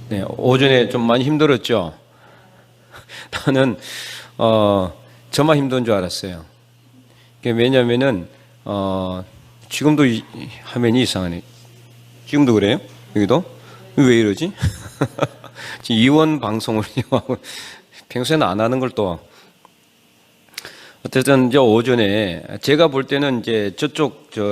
네, 오전에 좀 많이 힘들었죠. 나는 저만 힘든 줄 알았어요. 왜냐면은 지금도 화면이 이상하네. 지금도 그래요? 여기도? 왜 이러지? 지금 이원 방송을 하고 평소에는 안 하는 걸 또. 어쨌든 이제 오전에 제가 볼 때는 이제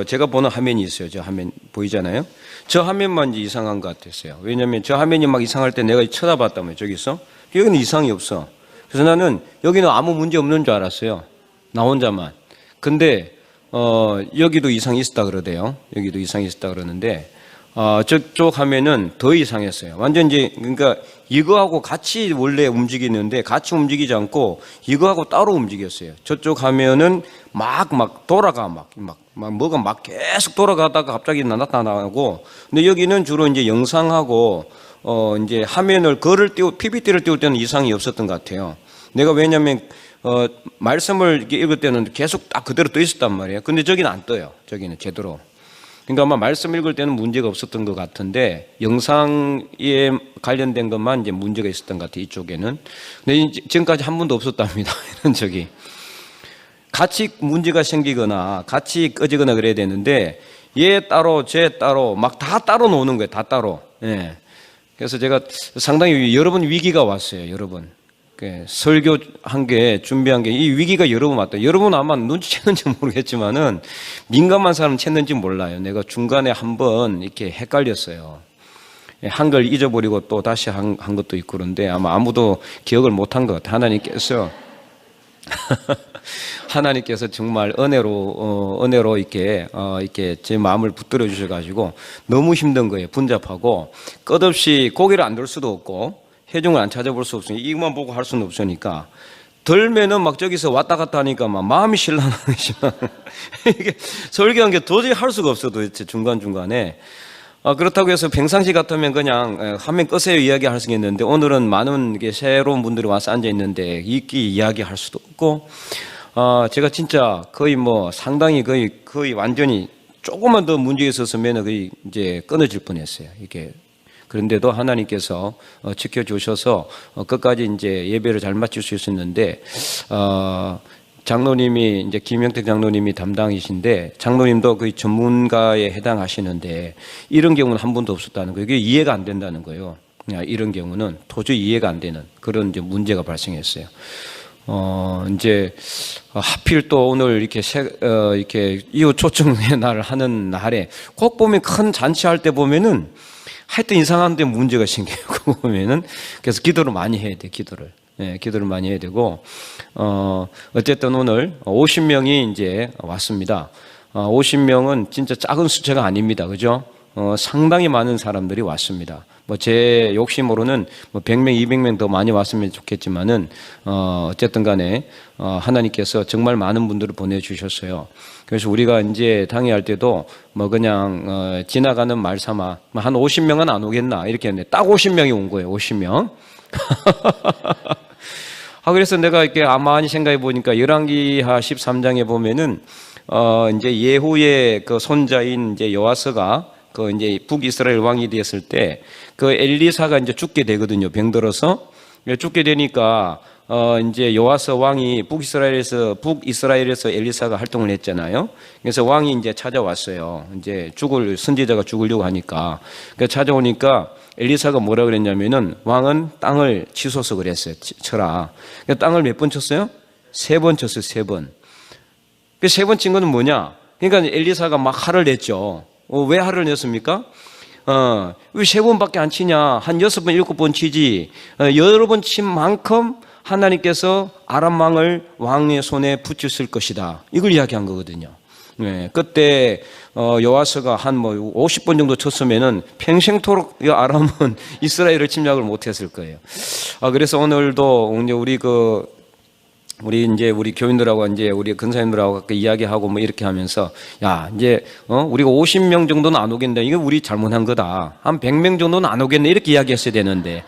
제가 보는 화면이 있어요. 저 화면 보이잖아요. 저 화면만 이제 이상한 것 같았어요. 왜냐면 저 화면이 막 이상할 때 내가 쳐다봤다며 저기서 여기는 이상이 없어. 그래서 나는 여기는 아무 문제 없는 줄 알았어요. 나 혼자만. 근데 여기도 이상이 있었다 그러대요. 여기도 이상이 있었다 그러는데 저쪽 화면은 더 이상했어요. 완전 이제 그러니까 이거하고 같이 원래 움직이는데 같이 움직이지 않고 이거하고 따로 움직였어요. 저쪽 화면은 막 돌아가 뭐가 막 계속 돌아가다가 갑자기 나타나고, 근데 여기는 주로 이제 영상하고 이제 화면을 PPT를 띄울 때는 이상이 없었던 것 같아요. 내가 왜냐면 말씀을 이렇게 읽을 때는 계속 딱 그대로 떠 있었단 말이에요. 근데 저기는 안 떠요. 저기는 제대로. 그러니까 아마 말씀 읽을 때는 문제가 없었던 것 같은데 영상에 관련된 것만 이제 문제가 있었던 것 같아요. 이쪽에는. 근데 지금까지 한 번도 없었답니다. 이런 적이. 같이 문제가 생기거나 같이 꺼지거나 그래야 되는데 얘 따로 쟤 따로 막 다 따로 노는 거예요. 다 따로. 예. 그래서 제가 상당히 여러 번 위기가 왔어요. 여러 번. 설교한 게 준비한 게 이 위기가 여러 번 왔다. 여러분 아마 눈치챘는지 모르겠지만은 민감한 사람 챘는지 몰라요. 내가 중간에 한번 이렇게 헷갈렸어요. 한 걸 잊어버리고 또 다시 한 것도 있고 그런데 아마 아무도 기억을 못한 것 같아요. 하나님께서 정말 은혜로 이렇게 제 마음을 붙들어 주셔가지고 너무 힘든 거예요. 분잡하고 끝없이 고개를 안 들 수도 없고 해중을 안 찾아볼 수 없으니까 이것만 보고 할 수는 없으니까 덜면은 막 저기서 왔다 갔다 하니까 막 마음이 신랑하시나 이게 설교한 게 도저히 할 수가 없어. 도대체 중간중간에 그렇다고 해서 평상시 같으면 그냥 화면 끄세요 이야기할 수 있는데 오늘은 많은 새로운 분들이 와서 앉아 있는데 이야기할 수도 없고 제가 진짜 거의 상당히 거의 완전히 조금만 더 문제 있었으면 거의 이제 끊어질 뻔했어요. 이게. 그런데도 하나님께서 지켜주셔서 끝까지 이제 예배를 잘 마칠 수 있었는데 장로님이 이제 김영택 장로님이 담당이신데 장로님도 거의 전문가에 해당하시는데 이런 경우는 한 번도 없었다는 거예요. 이게 이해가 안 된다는 거예요. 이런 경우는 도저히 이해가 안 되는 그런 이제 문제가 발생했어요. 이제 하필 또 오늘 이렇게 이웃 초청의 날 하는 날에 꼭 보면 큰 잔치할 때 보면은 하여튼 이상한데 문제가 생겨요. 그거 보면은. 그래서 기도를 많이 해야 돼, 기도를 많이 해야 되고, 어쨌든 오늘 50명이 이제 왔습니다. 50명은 진짜 작은 숫자가 아닙니다. 그죠? 상당히 많은 사람들이 왔습니다. 제 욕심으로는 100명, 200명 더 많이 왔으면 좋겠지만은, 어쨌든 간에, 하나님께서 정말 많은 분들을 보내주셨어요. 그래서 우리가 이제 당회할 때도 그냥, 지나가는 말 삼아, 한 50명은 안 오겠나, 이렇게 했는데, 딱 50명이 온 거예요, 50명. 그래서 내가 이렇게 아마니 생각해 보니까 열왕기하 13장에 보면은, 이제 예후의 그 손자인 이제 여호와스가 이제 북이스라엘 왕이 되었을 때 엘리사가 이제 죽게 되거든요. 병들어서. 죽게 되니까 이제 여호와스 왕이 북이스라엘에서 엘리사가 활동을 했잖아요. 그래서 왕이 이제 찾아왔어요. 이제 선지자가 죽으려고 하니까. 찾아오니까 엘리사가 뭐라 그랬냐면은 왕은 땅을 치소서 그랬어요. 쳐라. 땅을 몇 번 쳤어요? 3번 쳤어요. 3번. 그 3번 친 거는 뭐냐? 그러니까 엘리사가 막 화를 냈죠. 왜 화를 냈습니까? 왜 3번밖에 안 치냐? 한 6번, 7번 치지. 여러 번 친 만큼 하나님께서 아람 왕을 왕의 손에 붙였을 것이다. 이걸 이야기한 거거든요. 네, 그때 여호와스가 한 50번 정도 쳤으면은 평생토록 아람은 이스라엘을 침략을 못했을 거예요. 그래서 오늘도 이제 우리 교인들하고 이제 우리 근사님들하고 이야기하고 이렇게 하면서 이제 우리가 50명 정도는 안 오겠네. 이거 우리 잘못한 거다. 한 100명 정도는 안 오겠네. 이렇게 이야기했어야 되는데.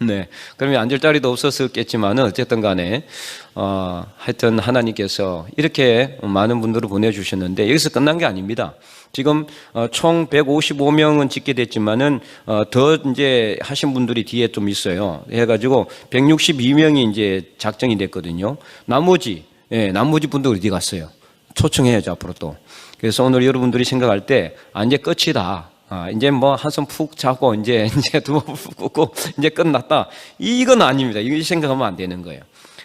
네. 그러면 앉을 자리도 없었겠지만은 어쨌든 간에 하여튼 하나님께서 이렇게 많은 분들을 보내주셨는데 여기서 끝난 게 아닙니다. 지금 총 155명은 짓게 됐지만은 더 이제 하신 분들이 뒤에 좀 있어요. 해가지고 162명이 이제 작정이 됐거든요. 나머지 분들 어디 갔어요? 초청해야죠 앞으로 또. 그래서 오늘 여러분들이 생각할 때 이제 끝이다. 이제 뭐 한숨 푹 자고 이제 두번 푹 꽂고 이제 끝났다. 이건 아닙니다. 이거 생각하면 안 되는 거예요.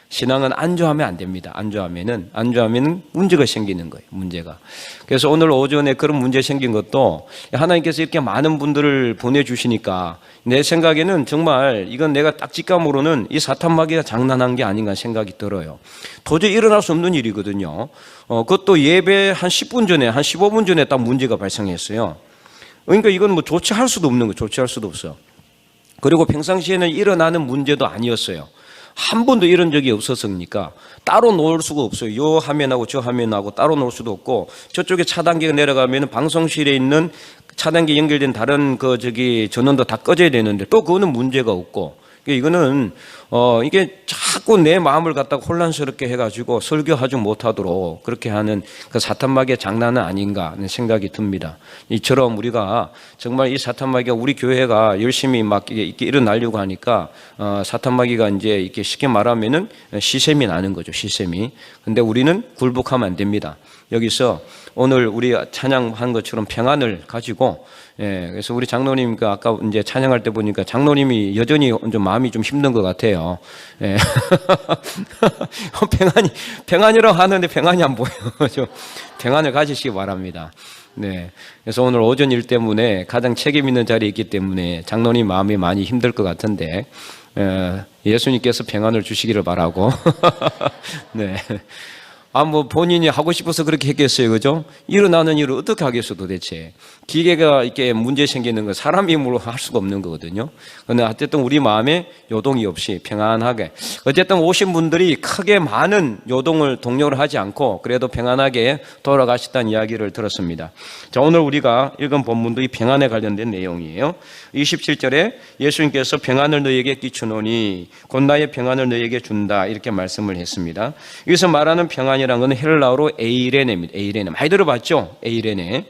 신앙은 안주하면 안 됩니다. 안주하면은 문제가 생기는 거예요. 문제가. 그래서 오늘 오전에 그런 문제 생긴 것도 하나님께서 이렇게 많은 분들을 보내주시니까 내 생각에는 정말 이건 내가 딱 직감으로는 이 사탄마귀가 장난한 게 아닌가 생각이 들어요. 도저히 일어날 수 없는 일이거든요. 그것도 예배 한 10분 전에, 한 15분 전에 딱 문제가 발생했어요. 그러니까 이건 뭐 조치할 수도 없는 거예요. 조치할 수도 없어요. 그리고 평상시에는 일어나는 문제도 아니었어요. 한 번도 이런 적이 없었으니까 따로 놓을 수가 없어요. 요 화면하고 저 화면하고 따로 놓을 수도 없고 저쪽에 차단기가 내려가면 방송실에 있는 차단기 연결된 다른 전원도 다 꺼져야 되는데 또 그거는 문제가 없고 이거는 이게 자꾸 내 마음을 갖다가 혼란스럽게 해가지고 설교하지 못하도록 그렇게 하는 그 사탄마귀의 장난은 아닌가 하는 생각이 듭니다. 이처럼 우리가 정말 이 사탄마귀가 우리 교회가 열심히 막 이렇게 일어나려고 하니까 사탄마귀가 이제 이렇게 쉽게 말하면은 시샘이 나는 거죠. 시샘이. 근데 우리는 굴복하면 안 됩니다. 여기서 오늘 우리 찬양한 것처럼 평안을 가지고 그래서 우리 장로님과 아까 이제 찬양할 때 보니까 장로님이 여전히 좀 마음이 좀 힘든 것 같아요. 평안이라고 하는데 평안이 안 보여요. 좀 평안을 가지시기 바랍니다. 네. 그래서 오늘 오전 일 때문에 가장 책임 있는 자리에 있기 때문에 장로님 마음이 많이 힘들 것 같은데 예수님께서 평안을 주시기를 바라고. 네. 뭐 본인이 하고 싶어서 그렇게 했겠어요. 그죠? 일어나는 일을 어떻게 하겠어 도대체. 기계가 이렇게 문제 생기는 거 사람 힘으로 할 수가 없는 거거든요. 그런데 어쨌든 우리 마음에 요동이 없이 평안하게. 어쨌든 오신 분들이 크게 많은 요동을 동요를 하지 않고 그래도 평안하게 돌아가셨다는 이야기를 들었습니다. 자, 오늘 우리가 읽은 본문도 이 평안에 관련된 내용이에요. 27절에 예수님께서 평안을 너희에게 끼치노니 곧 나의 평안을 너희에게 준다 이렇게 말씀을 했습니다. 여기서 말하는 평안이 라는 건 헬라어로 에이레네입니다. 에이레네. 많이 들어봤죠? 에이레네.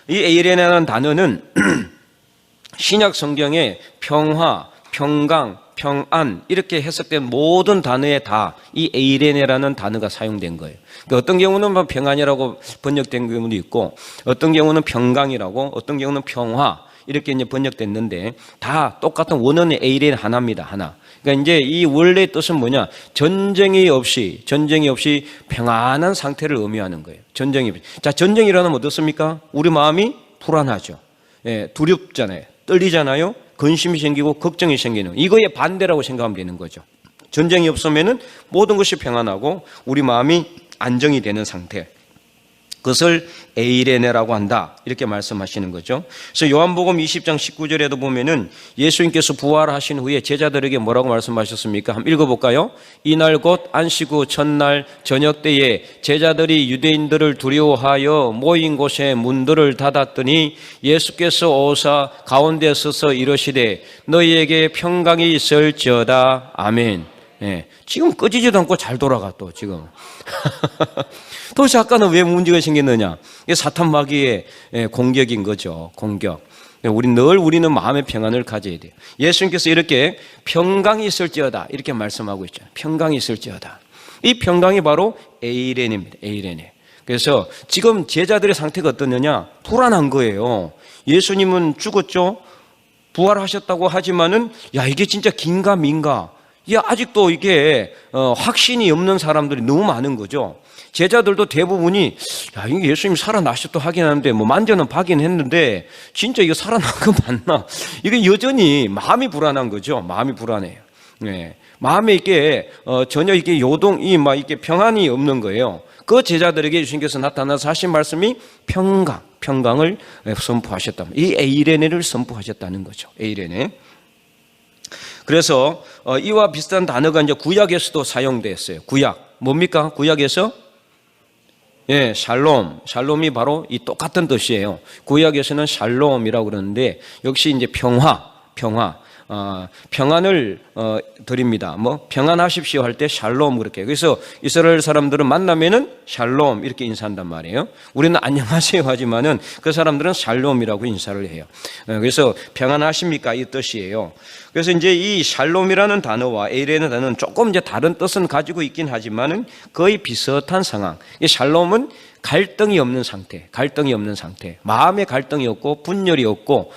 이 에이레네라는 단어는 신약 성경에 평화, 평강, 평안 이렇게 해석된 모든 단어에 다 이 에이레네라는 단어가 사용된 거예요. 그러니까 어떤 경우는 평안이라고 번역된 경우도 있고 어떤 경우는 평강이라고 어떤 경우는 평화 이렇게 이제 번역됐는데 다 똑같은 원어는 에이레네 하나입니다. 하나. 그러니까 이제 이 원래 뜻은 뭐냐? 전쟁이 없이 평안한 상태를 의미하는 거예요. 전쟁이 없이. 자, 전쟁이라는 건 어떻습니까? 우리 마음이 불안하죠. 두렵잖아요. 떨리잖아요. 근심이 생기고 걱정이 생기는 이거의 반대라고 생각하면 되는 거죠. 전쟁이 없으면은 모든 것이 평안하고 우리 마음이 안정이 되는 상태. 그것을 에이레네라고 한다 이렇게 말씀하시는 거죠. 그래서 요한복음 20장 19절에도 보면은 예수님께서 부활하신 후에 제자들에게 뭐라고 말씀하셨습니까? 한번 읽어볼까요? 이날 곧 안식 후 첫날 저녁 때에 제자들이 유대인들을 두려워하여 모인 곳에 문들을 닫았더니 예수께서 오사 가운데 서서 이르시되 너희에게 평강이 있을지어다. 아멘. 지금 꺼지지도 않고 잘 돌아가 또 지금. 도대체 아까는 왜 문제가 생겼느냐? 이게 사탄 마귀의 공격인 거죠. 공격. 우리는 마음의 평안을 가져야 돼요. 예수님께서 이렇게 평강이 있을지어다 이렇게 말씀하고 있잖아요. 평강이 있을지어다. 이 평강이 바로 에이레네입니다. 에이레네. 그래서 지금 제자들의 상태가 어떠느냐? 불안한 거예요. 예수님은 죽었죠. 부활하셨다고 하지만은 이게 진짜 긴가 민가? 아직도 이게 확신이 없는 사람들이 너무 많은 거죠. 제자들도 대부분이 이게 예수님이 살아나셨다 하긴 하는데 만져는 봐긴 했는데 진짜 이거 살아난 거 맞나? 이게 여전히 마음이 불안한 거죠. 마음이 불안해요. 마음에 이게 전혀 이게 요동이 막 이게 평안이 없는 거예요. 그 제자들에게 예수님께서 나타나서 하신 말씀이 평강을 선포하셨다. 이 에이레네를 선포하셨다는 거죠. 에이레네. 그래서 이와 비슷한 단어가 이제 구약에서도 사용됐어요. 구약 뭡니까? 구약에서 샬롬. 샬롬이 바로 이 똑같은 뜻이에요. 구약에서는 샬롬이라고 그러는데 역시 이제 평화. 평안을 드립니다. 뭐 평안하십시오 할 때 샬롬 그렇게. 그래서 이스라엘 사람들은 만나면은 샬롬 이렇게 인사한단 말이에요. 우리는 안녕하세요 하지만은 그 사람들은 샬롬이라고 인사를 해요. 그래서 평안하십니까 이 뜻이에요. 그래서 이제 이 샬롬이라는 단어와 에이레는 단어는 조금 이제 다른 뜻은 가지고 있긴 하지만은 거의 비슷한 상황. 이 샬롬은 갈등이 없는 상태, 마음의 갈등이 없고 분열이 없고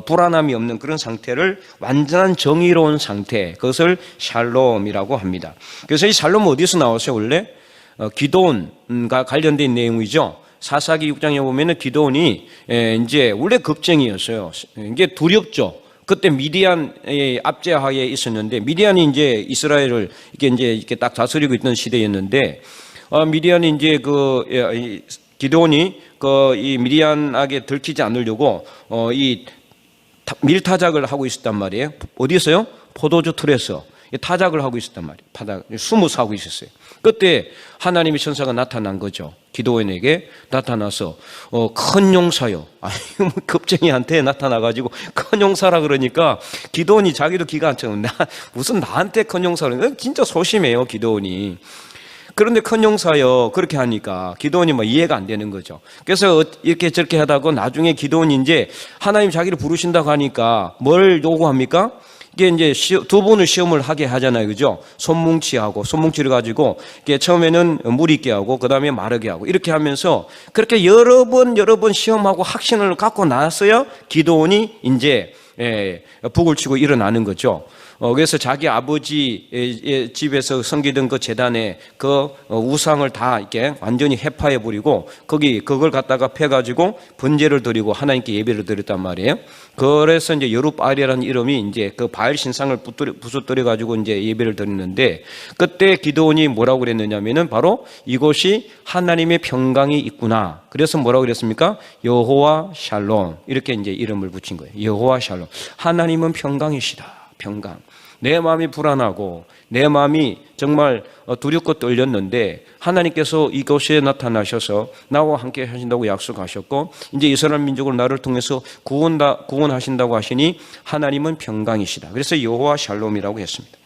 불안함이 없는 그런 상태를 완전한 정의로운 상태, 그것을 샬롬이라고 합니다. 그래서 이 샬롬은 어디서 나왔어요? 원래 기드온과 관련된 내용이죠. 사사기 6장에 보면은 기드온이 이제 원래 겁쟁이였어요. 이게 두렵죠. 그때 미디안의 압제하에 있었는데, 미디안이 이제 이스라엘을 이렇게 딱 다스리고 있던 시대였는데, 미디안이 이제 기드온이 이 미디안에게 들키지 않으려고 이 밀타작을 하고 있었단 말이에요. 어디서요? 포도주 틀에서 타작을 하고 있었단 말이에요. 숨어서 하고 있었어요. 그때 하나님의 천사가 나타난 거죠. 기드온에게 나타나서 큰 용사요. 겁쟁이한테 나타나가지고 큰 용사라 그러니까 기드온이 자기도 기가 안 차요. 무슨 나한테 큰 용사를? 진짜 소심해요 기드온이. 그런데 큰 용사요 그렇게 하니까 기드온이 이해가 안 되는 거죠. 그래서 이렇게 저렇게 하다가 나중에 기드온이 이제 하나님 자기를 부르신다고 하니까 뭘 요구합니까? 이게 이제 두 번을 시험을 하게 하잖아요, 그죠? 손뭉치를 가지고 이게 처음에는 물 있게 하고 그 다음에 마르게 하고 이렇게 하면서 그렇게 여러 번 시험하고 확신을 갖고 나서야 기드온이 이제 북을 치고 일어나는 거죠. 그래서 자기 아버지 집에서 섬기던 그 제단에 그 우상을 다 이렇게 완전히 해파해 버리고 그걸 갖다가 패가지고 번제를 드리고 하나님께 예배를 드렸단 말이에요. 그래서 이제 여룹바알이라는 이름이 이제 그 바알 신상을 부수뜨려 가지고 이제 예배를 드리는데, 그때 기드온이 뭐라고 그랬느냐면은 바로 이곳이 하나님의 평강이 있구나. 그래서 뭐라고 그랬습니까? 여호와 샬롬 이렇게 이제 이름을 붙인 거예요. 여호와 샬롬. 하나님은 평강이시다. 평강. 내 마음이 불안하고 내 마음이 정말 두렵고 떨렸는데 하나님께서 이곳에 나타나셔서 나와 함께 하신다고 약속하셨고 이제 이스라엘 민족을 나를 통해서 구원하신다고 하시니 하나님은 평강이시다. 그래서 여호와 샬롬이라고 했습니다.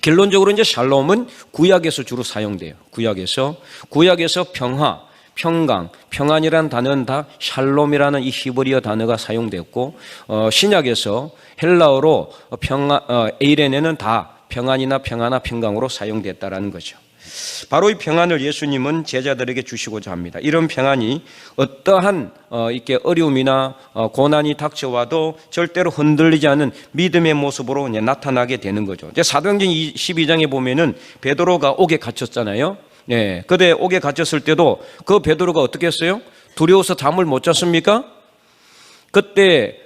결론적으로 이제 샬롬은 구약에서 주로 사용돼요. 구약에서 평화, 평강, 평안이라는 단어는 다 샬롬이라는 이 히브리어 단어가 사용됐고, 신약에서 헬라어로 에이레네는 다 평안이나 평화나 평강으로 사용됐다라는 거죠. 바로 이 평안을 예수님은 제자들에게 주시고자 합니다. 이런 평안이 어떠한 이렇게 어려움이나 고난이 닥쳐와도 절대로 흔들리지 않은 믿음의 모습으로 이제 나타나게 되는 거죠. 이제 사도행전 12장에 보면은 베드로가 옥에 갇혔잖아요. 네, 그때 옥에 갇혔을 때도 그 베드로가 어떻게 했어요? 두려워서 잠을 못 잤습니까? 그때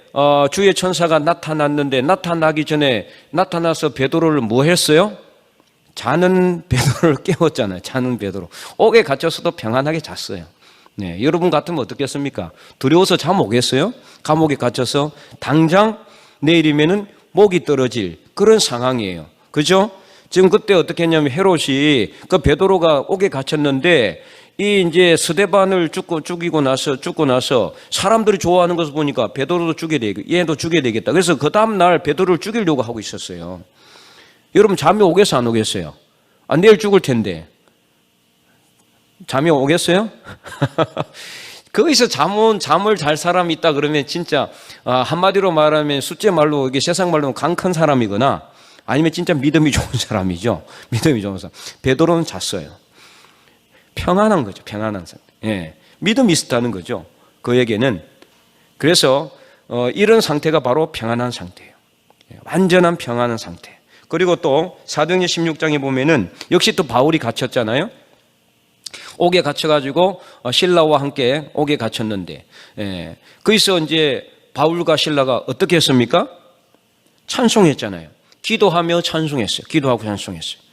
주의 천사가 나타났는데 나타나기 전에 나타나서 베드로를 뭐 했어요? 자는 베드로를 깨웠잖아요. 자는 베드로. 옥에 갇혔어도 평안하게 잤어요. 네, 여러분 같으면 어떻겠습니까? 두려워서 잠 오겠어요? 감옥에 갇혀서 당장 내일이면은 목이 떨어질 그런 상황이에요. 그죠? 지금 그때 어떻게 했냐면 헤롯이 그 베드로가 옥에 갇혔는데 이 이제 스데반을 죽고 나서 사람들이 좋아하는 것을 보니까 베드로도 죽여야 되겠다. 얘도 죽여야 되겠다. 그래서 그 다음 날 베드로를 죽이려고 하고 있었어요. 여러분 잠이 오겠어요? 안 오겠어요? 내일 죽을 텐데 잠이 오겠어요? 거기서 잠을 잘 사람이 있다 그러면 진짜 한마디로 말하면 숫제 말로 이게 세상 말로 강 큰 사람이거나 아니면 진짜 믿음이 좋은 사람이죠. 믿음이 좋은 사람. 베드로는 잤어요. 평안한 거죠. 평안한 상태. 예. 믿음이 있었다는 거죠. 그에게는. 그래서 이런 상태가 바로 평안한 상태예요. 완전한 평안한 상태. 그리고 또 사도행전 16장에 보면은 역시 또 바울이 갇혔잖아요. 옥에 갇혀가지고 신라와 함께 옥에 갇혔는데, 거기서 이제 바울과 신라가 어떻게 했습니까? 찬송했잖아요. 기도하며 찬송했어요. 기도하고 찬송했어요.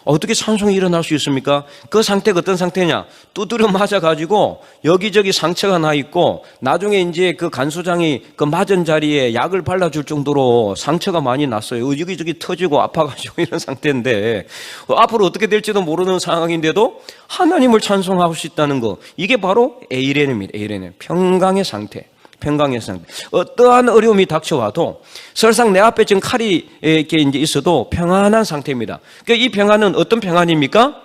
어떻게 찬송이 일어날 수 있습니까? 그 상태가 어떤 상태냐? 두드려 맞아가지고 여기저기 상처가 나 있고 나중에 이제 그 간수장이 그 맞은 자리에 약을 발라줄 정도로 상처가 많이 났어요. 여기저기 터지고 아파가지고 이런 상태인데 앞으로 어떻게 될지도 모르는 상황인데도 하나님을 찬송하고 수 있다는 거, 이게 바로 에이레네입니다. 에이레네. 평강의 상태. 평강의 상태. 어떠한 어려움이 닥쳐와도 설사 내 앞에 지금 칼이 이렇게 이제 있어도 평안한 상태입니다. 그러니까 이 평안은 어떤 평안입니까?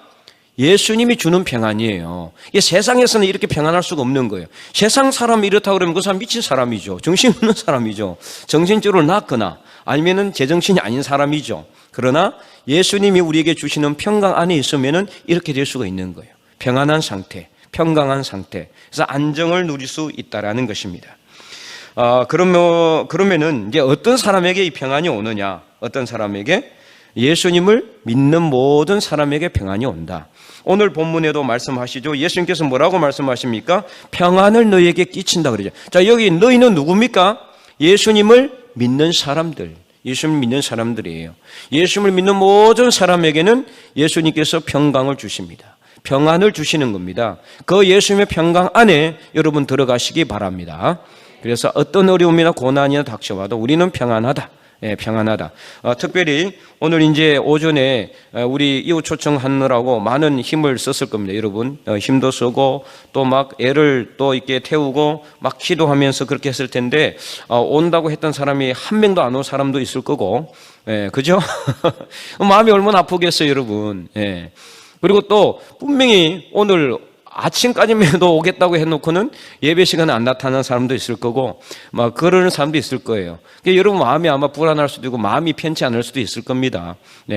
예수님이 주는 평안이에요. 세상에서는 이렇게 평안할 수가 없는 거예요. 세상 사람이 이렇다고 그러면 그 사람 미친 사람이죠. 정신없는 사람이죠. 정신적으로 낮거나 아니면은 제정신이 아닌 사람이죠. 그러나 예수님이 우리에게 주시는 평강 안에 있으면은 이렇게 될 수가 있는 거예요. 평안한 상태, 평강한 상태. 그래서 안정을 누릴 수 있다라는 것입니다. 그러면은 이제 어떤 사람에게 이 평안이 오느냐? 어떤 사람에게? 예수님을 믿는 모든 사람에게 평안이 온다. 오늘 본문에도 말씀하시죠. 예수님께서 뭐라고 말씀하십니까? 평안을 너희에게 끼친다 그러죠. 자, 여기 너희는 누굽니까? 예수님을 믿는 사람들. 예수님을 믿는 사람들이에요. 예수님을 믿는 모든 사람에게는 예수님께서 평강을 주십니다. 평안을 주시는 겁니다. 그 예수님의 평강 안에 여러분 들어가시기 바랍니다. 그래서 어떤 어려움이나 고난이나 닥쳐와도 우리는 평안하다. 평안하다. 특별히 오늘 이제 오전에 우리 이웃 초청하느라고 많은 힘을 썼을 겁니다. 여러분 힘도 쓰고 또 막 애를 또 이렇게 태우고 막 기도하면서 그렇게 했을 텐데 온다고 했던 사람이 한 명도 안 온 사람도 있을 거고, 그죠? 마음이 얼마나 아프겠어요, 여러분. 그리고 또 분명히 오늘 아침까지만 오겠다고 해놓고는 예배 시간에 안 나타나는 사람도 있을 거고 막 그러는 사람도 있을 거예요. 그러니까 여러분 마음이 아마 불안할 수도 있고 마음이 편치 않을 수도 있을 겁니다.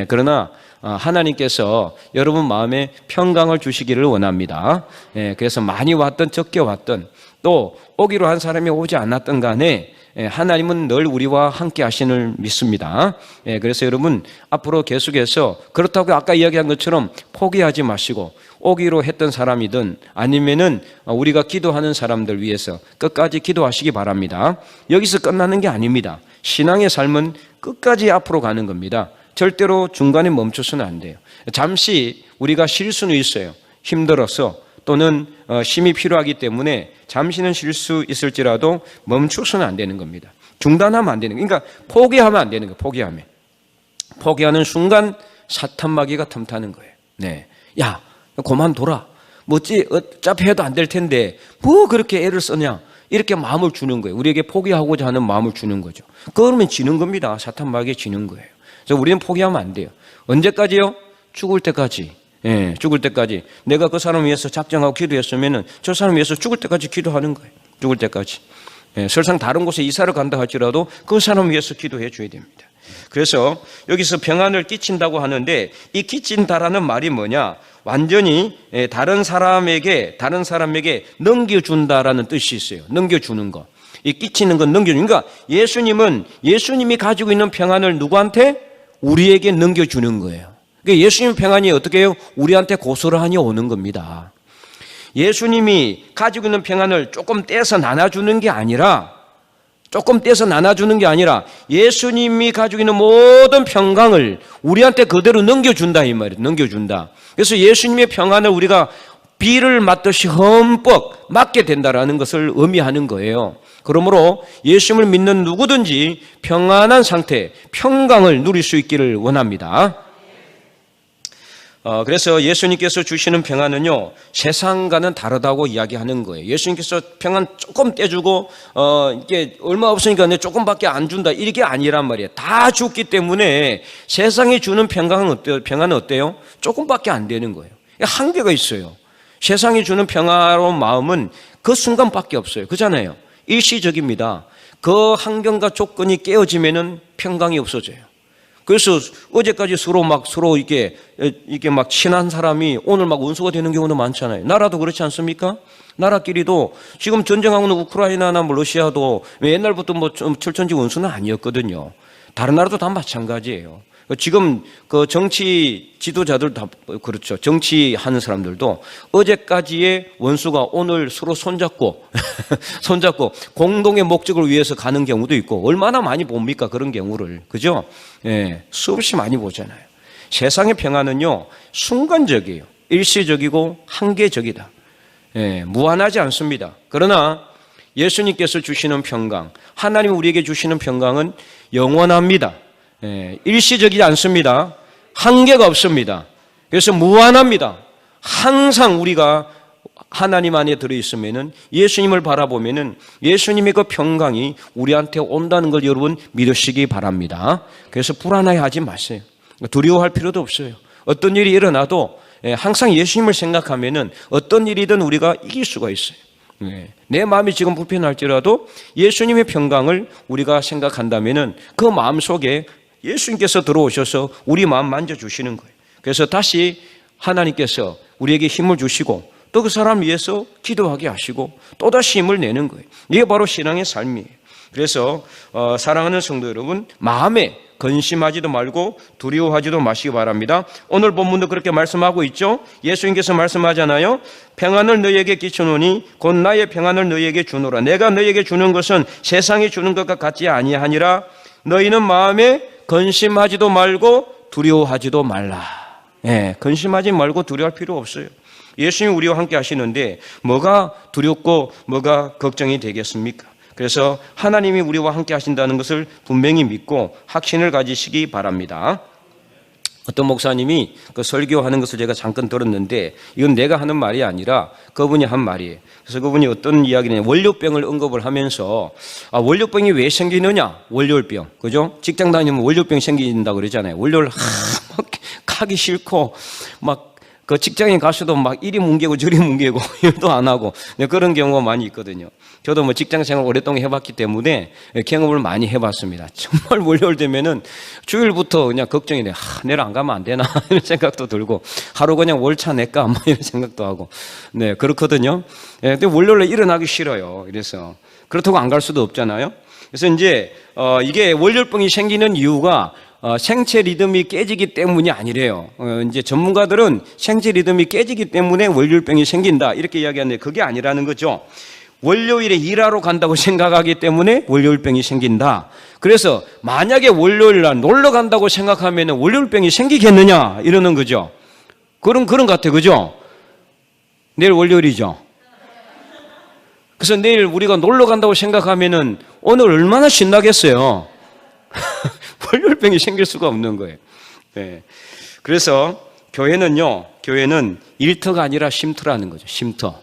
그러나 하나님께서 여러분 마음에 평강을 주시기를 원합니다. 그래서 많이 왔든 적게 왔든 또 오기로 한 사람이 오지 않았던 간에 하나님은 늘 우리와 함께 하시는 믿습니다. 그래서 여러분 앞으로 계속해서 그렇다고 아까 이야기한 것처럼 포기하지 마시고 오기로 했던 사람이든 아니면은 우리가 기도하는 사람들 위해서 끝까지 기도하시기 바랍니다. 여기서 끝나는 게 아닙니다. 신앙의 삶은 끝까지 앞으로 가는 겁니다. 절대로 중간에 멈춰서는 안 돼요. 잠시 우리가 쉴 수는 있어요. 힘들어서 또는 힘이 필요하기 때문에 잠시는 쉴 수 있을지라도 멈춰서는 안 되는 겁니다. 중단하면 안 되는 거예요. 그러니까 포기하면 안 되는 거예요. 포기하는 순간 사탄 마귀가 틈타는 거예요. 야, 그만둬라. 어차피 해도 안 될 텐데 뭐 그렇게 애를 쓰냐. 이렇게 마음을 주는 거예요. 우리에게 포기하고자 하는 마음을 주는 거죠. 그러면 지는 겁니다. 사탄 마귀에 지는 거예요. 그래서 우리는 포기하면 안 돼요. 언제까지요? 죽을 때까지. 죽을 때까지. 내가 그 사람 위해서 작정하고 기도했으면은 저 사람 위해서 죽을 때까지 기도하는 거예요. 죽을 때까지. 설상 다른 곳에 이사를 간다 할지라도 그 사람 위해서 기도해 줘야 됩니다. 그래서 여기서 평안을 끼친다고 하는데 이 끼친다라는 말이 뭐냐? 완전히 다른 사람에게 넘겨준다라는 뜻이 있어요. 넘겨주는 거. 이 끼치는 건 넘겨주는. 그러니까 예수님이 가지고 있는 평안을 누구한테? 우리에게 넘겨주는 거예요. 그러니까 예수님의 평안이 어떻게 해요? 우리한테 고스란히 오는 겁니다. 예수님이 가지고 있는 평안을 조금 떼서 나눠주는 게 아니라 예수님이 가지고 있는 모든 평강을 우리한테 그대로 넘겨준다 이 말이에요. 넘겨준다. 그래서 예수님의 평안을 우리가 비를 맞듯이 흠뻑 맞게 된다라는 것을 의미하는 거예요. 그러므로 예수님을 믿는 누구든지 평안한 상태, 평강을 누릴 수 있기를 원합니다. 그래서 예수님께서 주시는 평안은요, 세상과는 다르다고 이야기하는 거예요. 예수님께서 평안 조금 떼주고, 이게 얼마 없으니까 내 조금밖에 안 준다. 이게 아니란 말이에요. 다 줬기 때문에 세상이 주는 평강은 어때요? 평안은 어때요? 조금밖에 안 되는 거예요. 한계가 있어요. 세상이 주는 평화로운 마음은 그 순간밖에 없어요. 그잖아요. 일시적입니다. 그 환경과 조건이 깨어지면은 평강이 없어져요. 그래서 어제까지 서로 이렇게 막 친한 사람이 오늘 막 원수가 되는 경우도 많잖아요. 나라도 그렇지 않습니까? 나라끼리도 지금 전쟁하고는 우크라이나나 러시아도 옛날부터 철천지 원수는 아니었거든요. 다른 나라도 다 마찬가지예요. 지금 그 정치 지도자들 다 그렇죠. 정치하는 사람들도 어제까지의 원수가 오늘 서로 손잡고 공동의 목적을 위해서 가는 경우도 있고 얼마나 많이 봅니까? 그런 경우를. 그죠? 수없이 많이 보잖아요. 세상의 평안은요, 순간적이에요. 일시적이고 한계적이다. 무한하지 않습니다. 그러나 예수님께서 주시는 평강, 하나님이 우리에게 주시는 평강은 영원합니다. 일시적이지 않습니다. 한계가 없습니다. 그래서 무한합니다. 항상 우리가 하나님 안에 들어있으면은, 예수님을 바라보면은 예수님의 그 평강이 우리한테 온다는 걸 여러분 믿으시기 바랍니다. 그래서 불안해하지 마세요. 두려워할 필요도 없어요. 어떤 일이 일어나도 항상 예수님을 생각하면은 어떤 일이든 우리가 이길 수가 있어요. 내 마음이 지금 불편할지라도 예수님의 평강을 우리가 생각한다면은 그 마음 속에 예수님께서 들어오셔서 우리 마음 만져주시는 거예요. 그래서 다시 하나님께서 우리에게 힘을 주시고 또 그 사람 위해서 기도하게 하시고 또다시 힘을 내는 거예요. 이게 바로 신앙의 삶이에요. 그래서 사랑하는 성도 여러분, 마음에 근심하지도 말고 두려워하지도 마시기 바랍니다. 오늘 본문도 그렇게 말씀하고 있죠. 예수님께서 말씀하잖아요. 평안을 너희에게 끼쳐노니 곧 나의 평안을 너희에게 주노라. 내가 너희에게 주는 것은 세상이 주는 것과 같지 아니하니라. 너희는 마음에 근심하지도 말고 두려워하지도 말라. 근심하지 말고 두려워할 필요 없어요. 예수님이 우리와 함께 하시는데 뭐가 두렵고 뭐가 걱정이 되겠습니까? 그래서 하나님이 우리와 함께 하신다는 것을 분명히 믿고 확신을 가지시기 바랍니다. 어떤 목사님이 그 설교하는 것을 제가 잠깐 들었는데 이건 내가 하는 말이 아니라 그분이 한 말이에요. 그래서 그분이 어떤 이야기냐, 월요병을 언급을 하면서 월요병이 왜 생기느냐? 월요병, 그죠? 직장 다니면 월요병 생긴다고 그러잖아요. 월요일 막 가기 싫고 막 그 직장에 가서도 막 이리 뭉개고 저리 뭉개고 일도 안 하고 그런 경우가 많이 있거든요. 저도 뭐 직장 생활 오랫동안 해봤기 때문에 경험을 많이 해봤습니다. 정말 월요일 되면은 주일부터 그냥 걱정이 돼. 내일 안 가면 안 되나 이런 생각도 들고 하루 그냥 월차 낼까 막 이런 생각도 하고 그렇거든요. 근데 월요일에 일어나기 싫어요. 그래서 그렇다고 안 갈 수도 없잖아요. 그래서 이제 이게 월요병이 생기는 이유가 생체 리듬이 깨지기 때문이 아니래요. 이제 전문가들은 생체 리듬이 깨지기 때문에 월요병이 생긴다 이렇게 이야기하는데 그게 아니라는 거죠. 월요일에 일하러 간다고 생각하기 때문에 월요일병이 생긴다. 그래서 만약에 월요일 날 놀러 간다고 생각하면 월요일병이 생기겠느냐 이러는 거죠. 그런 것 같아요. 그죠? 내일 월요일이죠. 그래서 내일 우리가 놀러 간다고 생각하면은 오늘 얼마나 신나겠어요. 월요일병이 생길 수가 없는 거예요. 그래서 교회는 일터가 아니라 쉼터라는 거죠. 쉼터.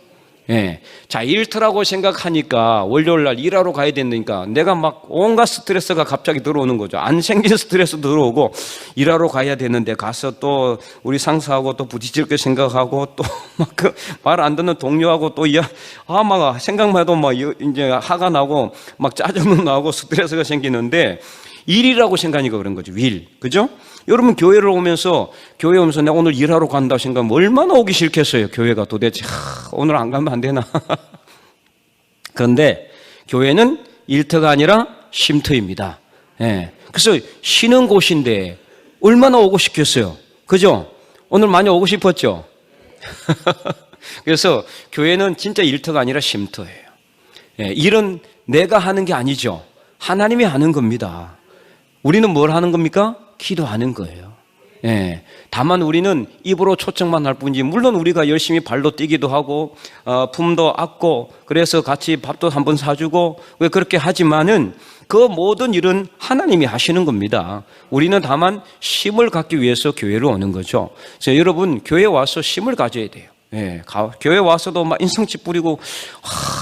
자, 일터라고 생각하니까 월요일 날 일하러 가야 되니까 내가 막 온갖 스트레스가 갑자기 들어오는 거죠. 안 생긴 스트레스 들어오고 일하러 가야 되는데 가서 또 우리 상사하고 또 부딪힐 거 생각하고 또 막 그 말 안 듣는 동료하고 또 막 생각만 해도 막 이제 화가 나고 막 짜증도 나고 스트레스가 생기는데 일이라고 생각하니까 그런 거죠. 일. 그죠? 여러분 교회를 오면서 내가 오늘 일하러 간다 생각하면 얼마나 오기 싫겠어요. 교회가 도대체 오늘 안 가면 안 되나. 그런데 교회는 일터가 아니라 쉼터입니다. 그래서 쉬는 곳인데 얼마나 오고 싶겠어요. 그죠? 오늘 많이 오고 싶었죠? 그래서 교회는 진짜 일터가 아니라 쉼터예요. 일은 내가 하는 게 아니죠. 하나님이 하는 겁니다. 우리는 뭘 하는 겁니까? 기도하는 거예요. 다만 우리는 입으로 초청만 할 뿐이지 물론 우리가 열심히 발로 뛰기도 하고 품도 안고 그래서 같이 밥도 한번 사주고 그렇게 하지만은 그 모든 일은 하나님이 하시는 겁니다. 우리는 다만 쉼을 갖기 위해서 교회로 오는 거죠. 그래서 여러분 교회에 와서 쉼을 가져야 돼요. 교회 와서도 막 인상집 뿌리고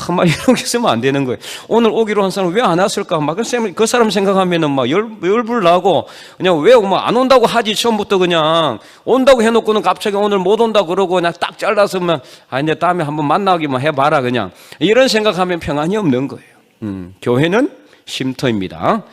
막 이렇게 쓰면 안 되는 거예요. 오늘 오기로 한 사람 왜 안 왔을까? 막 그 사람 생각하면은 막 열불 나고 그냥 왜 안 온다고 하지 처음부터 그냥 온다고 해놓고는 갑자기 오늘 못 온다 그러고 그냥 딱 잘라서만 이제 다음에 한번 만나기만 해봐라 그냥 이런 생각하면 평안이 없는 거예요. 교회는 쉼터입니다.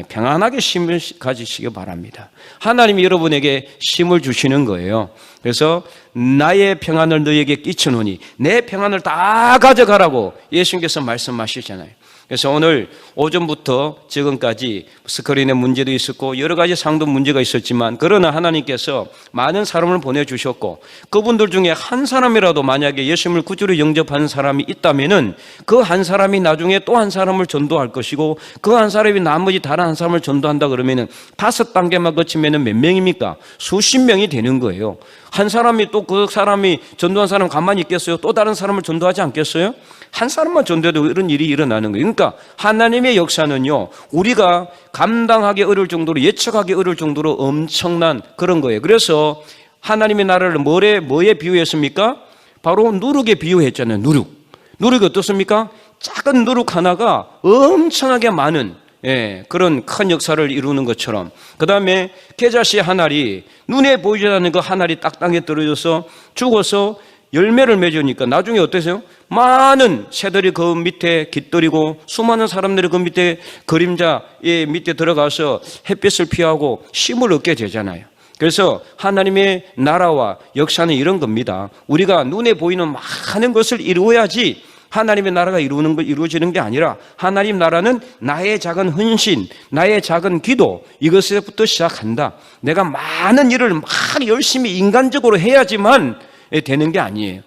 평안하게 쉼을 가지시기 바랍니다. 하나님이 여러분에게 쉼을 주시는 거예요. 그래서 나의 평안을 너희에게 끼쳐놓으니 내 평안을 다 가져가라고 예수님께서 말씀하시잖아요. 그래서 오늘 오전부터 지금까지 스크린의 문제도 있었고 여러 가지 상도 문제가 있었지만 그러나 하나님께서 많은 사람을 보내주셨고 그분들 중에 한 사람이라도 만약에 예수님을 구주로 영접한 사람이 있다면은 그 한 사람이 나중에 또 한 사람을 전도할 것이고 그 한 사람이 나머지 다른 한 사람을 전도한다 그러면은 5단계만 거치면은 몇 명입니까? 수십 명이 되는 거예요. 한 사람이 또 그 사람이 전도한 사람 가만히 있겠어요? 또 다른 사람을 전도하지 않겠어요? 한 사람만 전도해도 이런 일이 일어나는 거예요. 그러니까 하나님의 역사는요 우리가 감당하기 어려울 정도로 예측하기 어려울 정도로 엄청난 그런 거예요. 그래서 하나님의 나라를 뭐에 비유했습니까? 바로 누룩에 비유했잖아요. 누룩이 어떻습니까? 작은 누룩 하나가 엄청나게 많은 그런 큰 역사를 이루는 것처럼, 그 다음에 겨자씨 한 알이 눈에 보이지 않는 그 한 알이 땅에 떨어져서 죽어서 열매를 맺으니까 나중에 어떠세요? 많은 새들이 그 밑에 깃들이고 수많은 사람들이 그 밑에 그림자의 밑에 들어가서 햇빛을 피하고 쉼을 얻게 되잖아요. 그래서 하나님의 나라와 역사는 이런 겁니다. 우리가 눈에 보이는 많은 것을 이루어야지 하나님의 나라가 이루어지는 게 아니라, 하나님 나라는 나의 작은 헌신, 나의 작은 기도, 이것에부터 시작한다. 내가 많은 일을 막 열심히 인간적으로 해야지만 되는 게 아니에요.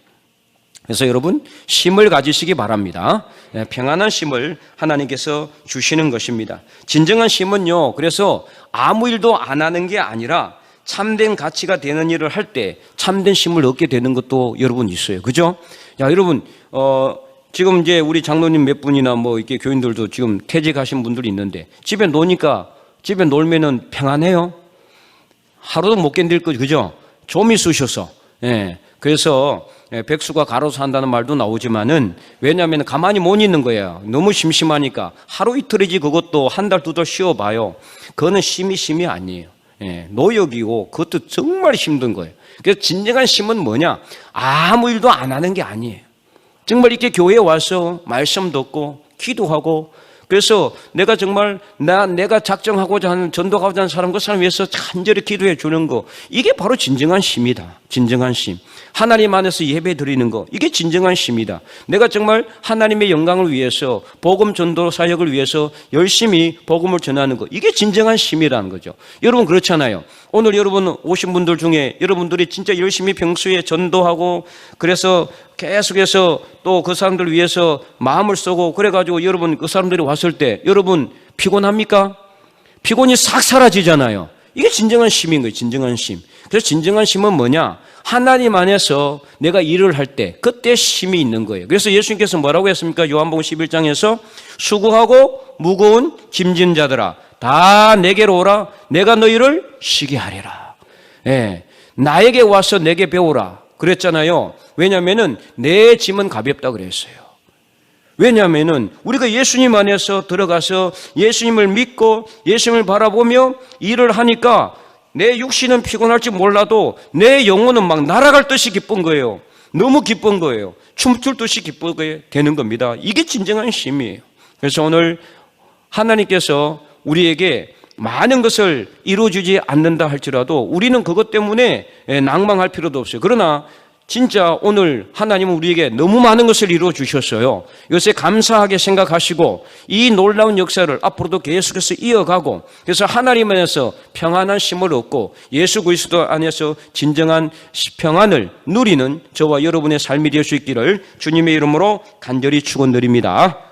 그래서 여러분, 쉼을 가지시기 바랍니다. 평안한 쉼을 하나님께서 주시는 것입니다. 진정한 쉼은요, 그래서 아무 일도 안 하는 게 아니라 참된 가치가 되는 일을 할 때 참된 쉼을 얻게 되는 것도 여러분 있어요. 그죠? 야, 여러분, 지금 이제 우리 장로님 몇 분이나 뭐 이렇게 교인들도 지금 퇴직하신 분들이 있는데, 집에 놀면은 평안해요? 하루도 못 견딜 거죠. 그죠? 좀이 쑤셔서. 그래서 백수가 가로수 한다는 말도 나오지만은, 왜냐하면 가만히 못 있는 거예요. 너무 심심하니까. 하루 이틀이지 그것도 한 달, 두 달 쉬어봐요. 그거는 쉼이 아니에요. 노역이고 그것도 정말 힘든 거예요. 그래서 진정한 쉼은 뭐냐? 아무 일도 안 하는 게 아니에요. 정말 이렇게 교회에 와서 말씀 듣고 기도하고, 그래서 내가 정말 내가 작정하고자 하는, 전도하고자 하는 사람, 그 사람 위해서 간절히 기도해 주는 거, 이게 바로 진정한 쉼이다. 진정한 쉼. 하나님 안에서 예배 드리는 거, 이게 진정한 쉼이다. 내가 정말 하나님의 영광을 위해서, 복음 전도 사역을 위해서 열심히 복음을 전하는 거, 이게 진정한 쉼이라는 거죠. 여러분 그렇잖아요. 오늘 여러분 오신 분들 중에 여러분들이 진짜 열심히 평소에 전도하고, 그래서 계속해서 또 그 사람들 위해서 마음을 쓰고 그래가지고 여러분 그 사람들이 왔을 때 여러분 피곤합니까? 피곤이 싹 사라지잖아요. 이게 진정한 쉼인 거예요. 진정한 쉼. 그래서 진정한 쉼은 뭐냐? 하나님 안에서 내가 일을 할 때 그때 쉼이 있는 거예요. 그래서 예수님께서 뭐라고 했습니까? 요한복음 11장에서 수고하고 무거운 짐진 자들아 다 내게로 오라. 내가 너희를 쉬게 하리라. 나에게 와서 내게 배우라 그랬잖아요. 왜냐하면은 내 짐은 가볍다 그랬어요. 왜냐하면은 우리가 예수님 안에서 들어가서 예수님을 믿고 예수님을 바라보며 일을 하니까 내 육신은 피곤할지 몰라도 내 영혼은 막 날아갈 듯이 기쁜 거예요. 너무 기쁜 거예요. 춤출 듯이 기쁘게 되는 겁니다. 이게 진정한 쉼이에요. 그래서 오늘 하나님께서 우리에게 많은 것을 이루어주지 않는다 할지라도 우리는 그것 때문에 낭망할 필요도 없어요. 그러나 진짜 오늘 하나님은 우리에게 너무 많은 것을 이루어 주셨어요. 이것에 감사하게 생각하시고 이 놀라운 역사를 앞으로도 계속해서 이어가고, 그래서 하나님 안에서 평안한 쉼을 얻고 예수 그리스도 안에서 진정한 평안을 누리는 저와 여러분의 삶이 될 수 있기를 주님의 이름으로 간절히 축원드립니다.